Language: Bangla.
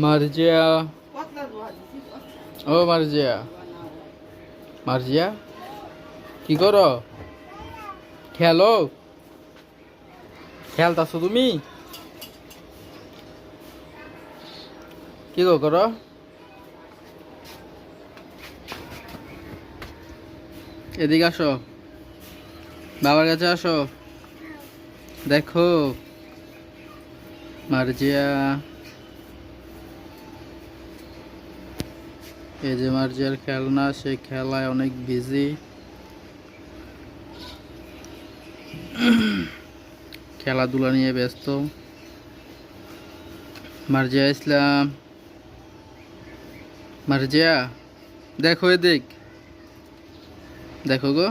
মার্জিয়া, ও মার্জিয়া, মার্জিয়া কি করো? খেলো, খেলতাছো তুমি? কি গো করো? এদিকে আসো, বাবার কাছে আসো। দেখো মার্জিয়া, এই যে মার্জিয়ার খেলনা, সে খেলায় অনেক বিজি। খেলাধুলা নিয়ে ব্যস্ত। মার্জিয়া ইসলাম, মার্জিয়া দেখো এদিক, দেখো গো।